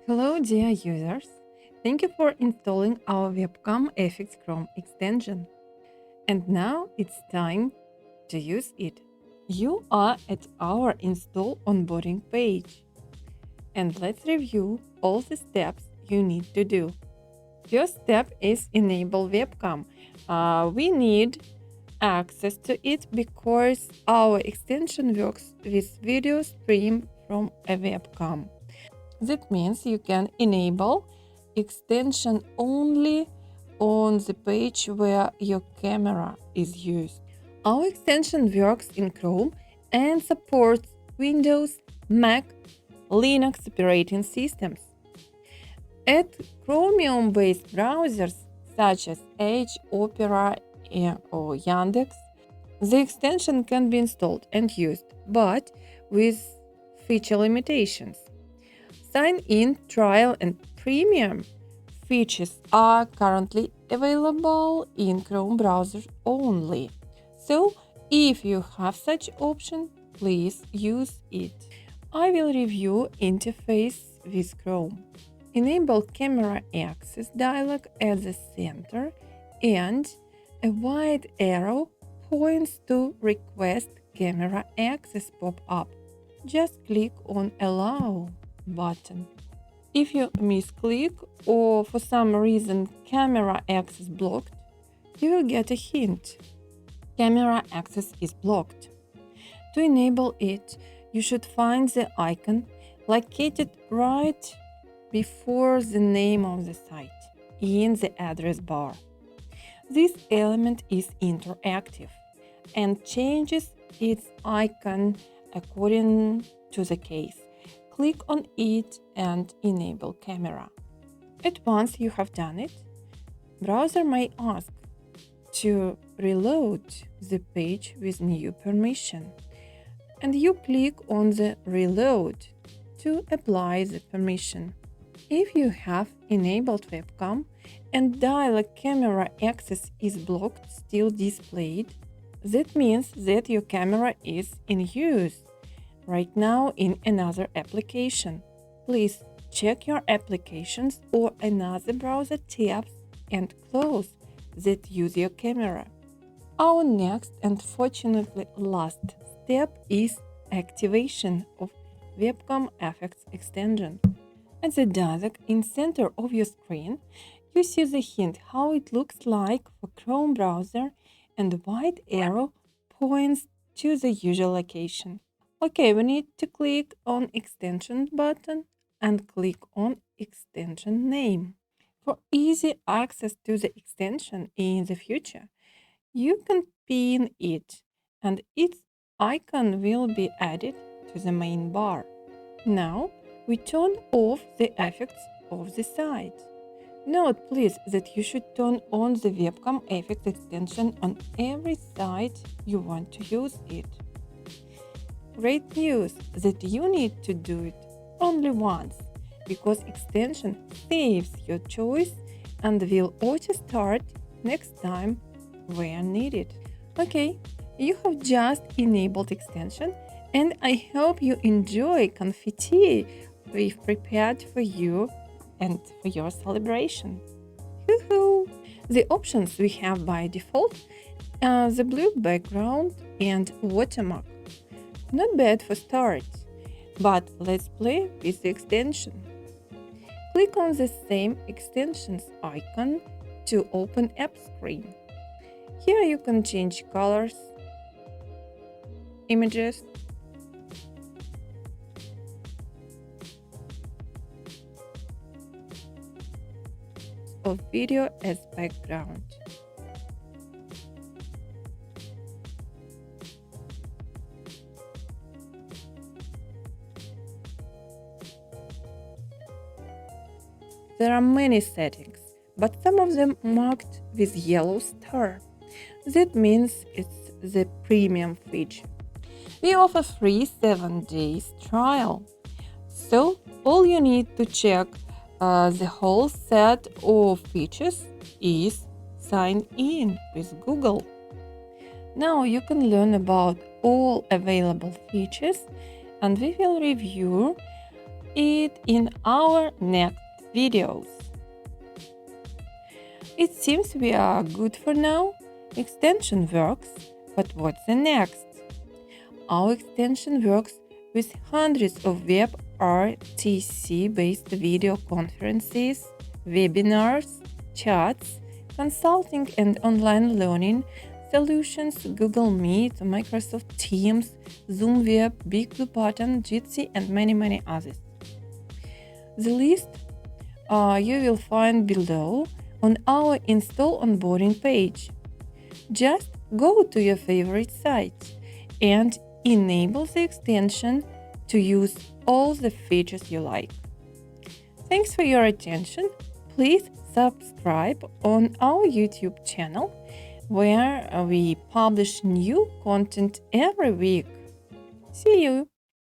Hello, dear users. Thank you for installing our Webcam FX Chrome extension. And now it's time to use it. You are at our install onboarding page. And let's review all the steps you need to do. First step is enable webcam. We need access to it because our extension works with video stream from a webcam. That means you can enable extension only on the page where your camera is used. Our extension works in Chrome and supports Windows, Mac, Linux operating systems. At Chromium-based browsers such as Edge, Opera, or Yandex, the extension can be installed and used, but with feature limitations. Sign-in, trial, and premium features are currently available in Chrome browser only. So, if you have such option, please use it. I will review interface with Chrome. Enable camera access dialog at the center and a white arrow points to request camera access pop-up. Just click on Allow button. If you misclick or for some reason camera access blocked, you will get a hint. Camera access is blocked. To enable it, you should find the icon located right before the name of the site in the address bar. This element is interactive and changes its icon according to the case. Click on it and enable camera. And once you have done it, browser may ask to reload the page with new permission, and you click on the reload to apply the permission. If you have enabled webcam and dialog camera access is blocked still displayed, that means that your camera is in use right now in another application. Please check your applications or another browser tabs and close that use your camera. Our next and fortunately last step is activation of webcam effects extension. At the dialog in center of your screen, you see the hint how it looks like for Chrome browser, and the white arrow points to the usual location. Okay, we need to click on extension button and click on extension name. For easy access to the extension in the future, you can pin it and its icon will be added to the main bar. Now we turn off the effects of the site. Note please that you should turn on the webcam effects extension on every site you want to use it. Great news that you need to do it only once, because extension saves your choice and will auto start next time where needed. Okay, you have just enabled extension, and I hope you enjoy confetti we've prepared for you and for your celebration. Woohoo! The options we have by default are the blue background and watermark. Not bad for start, but let's play with the extension. Click on the same extensions icon to open app screen. Here you can change colors, images, of video as background. There are many settings, but some of them marked with yellow star. That means it's the premium feature. We offer free 7 days trial. So all you need to check the whole set of features is sign in with Google. Now you can learn about all available features, and we will review it in our next videos. It seems we are good for now. Extension works, but what's the next? Our extension works with hundreds of WebRTC-based video conferences, webinars, chats, consulting and online learning solutions, Google Meet, Microsoft Teams, Zoom Web, Big Blue Button, Jitsi, and many others. The list you will find below on our install onboarding page. Just go to your favorite site and enable the extension to use all the features you like. Thanks for your attention. Please subscribe on our YouTube channel where we publish new content every week. See you!